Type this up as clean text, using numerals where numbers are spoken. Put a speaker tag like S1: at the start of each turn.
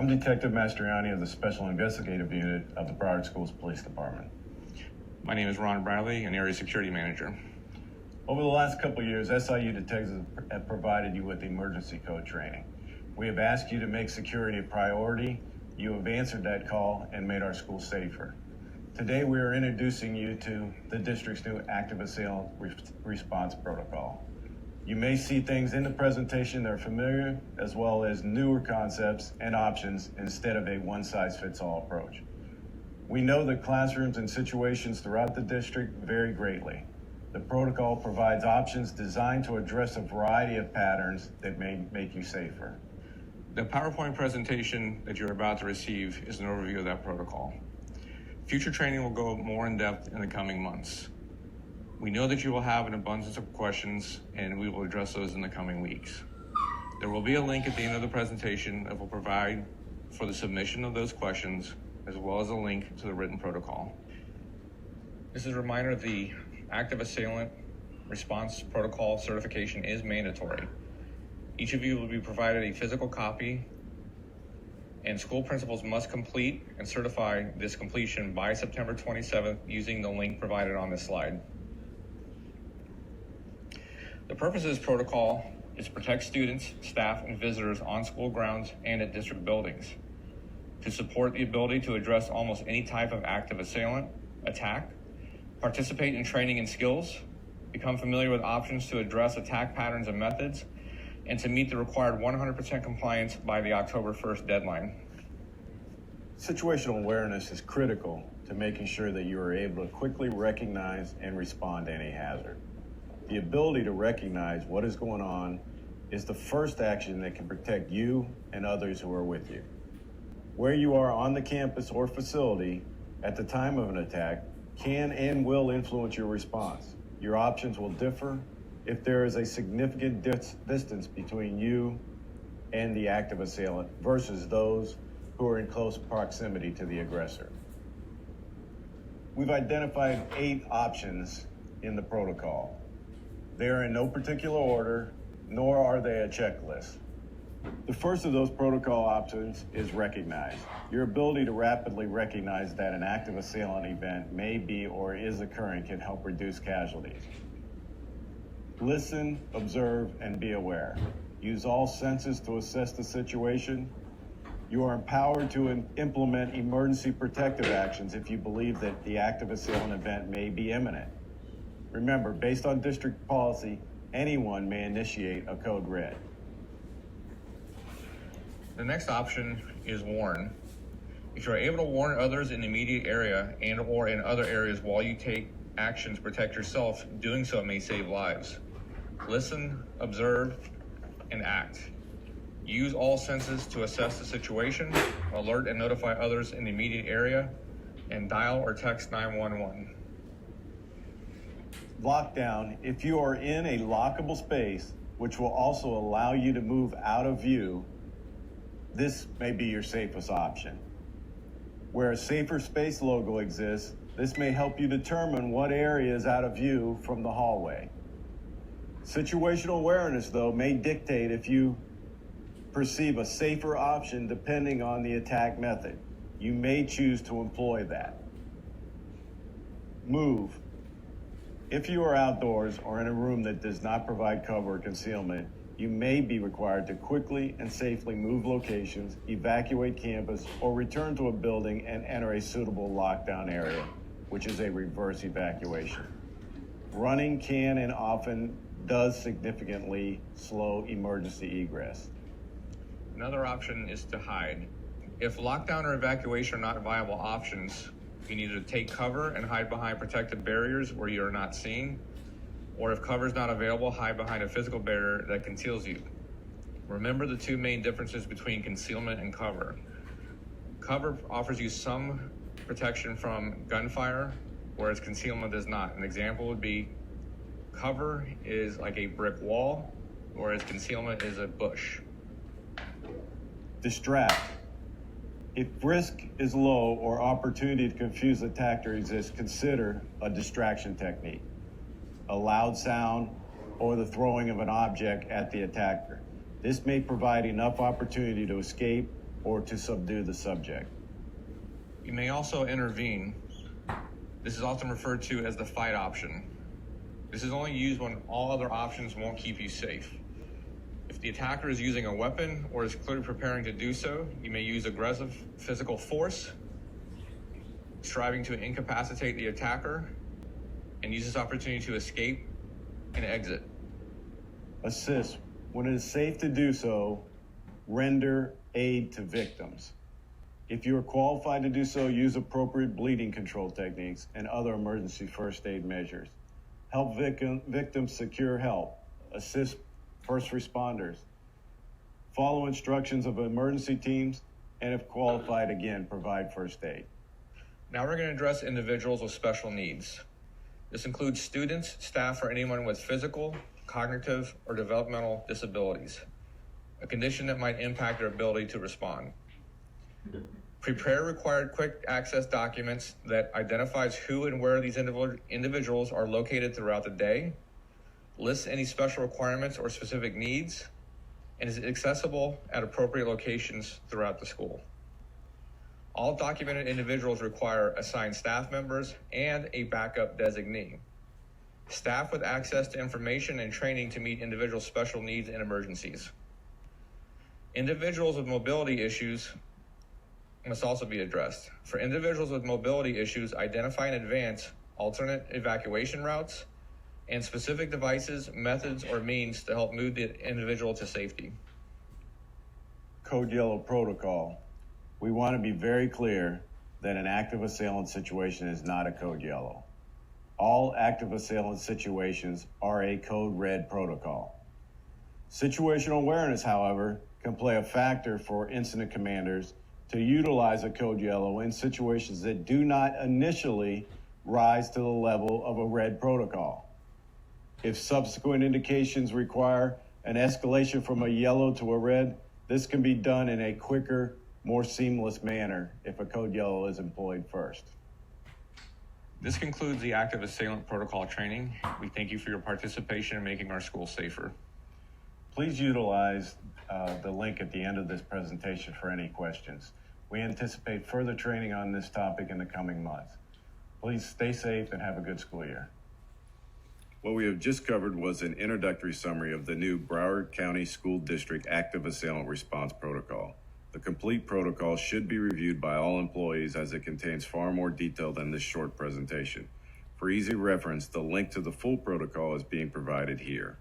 S1: I'm Detective Mastriani of the Special Investigative Unit of the Broward School's Police Department.
S2: My name is Ron Bradley, an Area Security Manager.
S1: Over the last couple of years, SIU detectives have provided you with emergency code training. We have asked you to make security a priority. You have answered that call and made our school safer. Today, we are introducing you to the district's new active assailant response protocol. You may see things in the presentation that are familiar, as well as newer concepts and options instead of a one-size-fits-all approach. We know that classrooms and situations throughout the district vary greatly. The protocol provides options designed to address a variety of patterns that may make you safer.
S2: The PowerPoint presentation that you're about to receive is an overview of that protocol. Future training will go more in depth in the coming months. We know that you will have an abundance of questions, and we will address those in the coming weeks. There will be a link at the end of the presentation that will provide for the submission of those questions, as well as a link to the written protocol. This is a reminder the active assailant response protocol certification is mandatory. Each of you will be provided a physical copy, and school principals must complete and certify this completion by September 27th using the link provided on this slide. The purpose of this protocol is to protect students, staff, and visitors on school grounds and at district buildings, to support the ability to address almost any type of active assailant attack, participate in training and skills, become familiar with options to address attack patterns and methods, and to meet the required 100% compliance by the October 1st deadline.
S1: Situational awareness is critical to making sure that you are able to quickly recognize and respond to any hazard. The ability to recognize what is going on is the first action that can protect you and others who are with you. Where you are on the campus or facility at the time of an attack can and will influence your response. Your options will differ if there is a significant distance between you and the active assailant versus those who are in close proximity to the aggressor. We've identified 8 options in the protocol. They are in no particular order, nor are they a checklist. The first of those protocol options is recognize. Your ability to rapidly recognize that an active assailant event may be or is occurring can help reduce casualties. Listen, observe, and be aware. Use all senses to assess the situation. You are empowered to implement emergency protective actions if you believe that the active assailant event may be imminent. Remember, based on district policy, anyone may initiate a code red.
S2: The next option is warn. If you are able to warn others in the immediate area and or in other areas while you take actions to protect yourself, doing so may save lives. Listen, observe, and act. Use all senses to assess the situation, alert and notify others in the immediate area, and dial or text 911.
S1: Lockdown. If you are in a lockable space, which will also allow you to move out of view, this may be your safest option. Where a safer space logo exists, this may help you determine what area is out of view from the hallway. Situational awareness, though, may dictate if you perceive a safer option depending on the attack method. You may choose to employ that. Move. If you are outdoors or in a room that does not provide cover or concealment, you may be required to quickly and safely move locations, evacuate campus, or return to a building and enter a suitable lockdown area, which is a reverse evacuation. Running can and often does significantly slow emergency egress.
S2: Another option is to hide. If lockdown or evacuation are not viable options, you need to take cover and hide behind protective barriers where you are not seen, or if cover is not available, hide behind a physical barrier that conceals you. Remember the 2 main differences between concealment and cover. Cover offers you some protection from gunfire, whereas concealment does not. An example would be cover is like a brick wall, whereas concealment is a bush.
S1: Distract. If risk is low or opportunity to confuse the attacker exists, consider a distraction technique. A loud sound or the throwing of an object at the attacker. This may provide enough opportunity to escape or to subdue the subject.
S2: You may also intervene. This is often referred to as the fight option. This is only used when all other options won't keep you safe. If the attacker is using a weapon or is clearly preparing to do so, you may use aggressive physical force, striving to incapacitate the attacker, and use this opportunity to escape and exit.
S1: Assist. When it is safe to do so, render aid to victims. If you are qualified to do so, use appropriate bleeding control techniques and other emergency first aid measures. Help victims secure help. Assist first responders. Follow instructions of emergency teams, and if qualified, again, provide first aid.
S2: Now we're going to address individuals with special needs. This includes students, staff, or anyone with physical, cognitive, or developmental disabilities, a condition that might impact their ability to respond. Prepare required quick access documents that identifies who and where these individuals are located throughout the day, lists any special requirements or specific needs, and is accessible at appropriate locations throughout the school. All documented individuals require assigned staff members and a backup designee. Staff with access to information and training to meet individuals' special needs and emergencies. Individuals with mobility issues must also be addressed. For individuals with mobility issues, identify in advance alternate evacuation routes and specific devices, methods, or means to help move the individual to safety.
S1: Code Yellow protocol. We want to be very clear that an active assailant situation is not a Code Yellow. All active assailant situations are a Code Red protocol. Situational awareness, however, can play a factor for incident commanders to utilize a Code Yellow in situations that do not initially rise to the level of a red protocol. If subsequent indications require an escalation from a yellow to a red, this can be done in a quicker, more seamless manner if a Code Yellow is employed first.
S2: This concludes the active assailant protocol training. We thank you for your participation in making our school safer.
S1: Please utilize the link at the end of this presentation for any questions. We anticipate further training on this topic in the coming months. Please stay safe and have a good school year. What we have just covered was an introductory summary of the new Broward County School District Active Assailant Response Protocol. The complete protocol should be reviewed by all employees as it contains far more detail than this short presentation. For easy reference, the link to the full protocol is being provided here.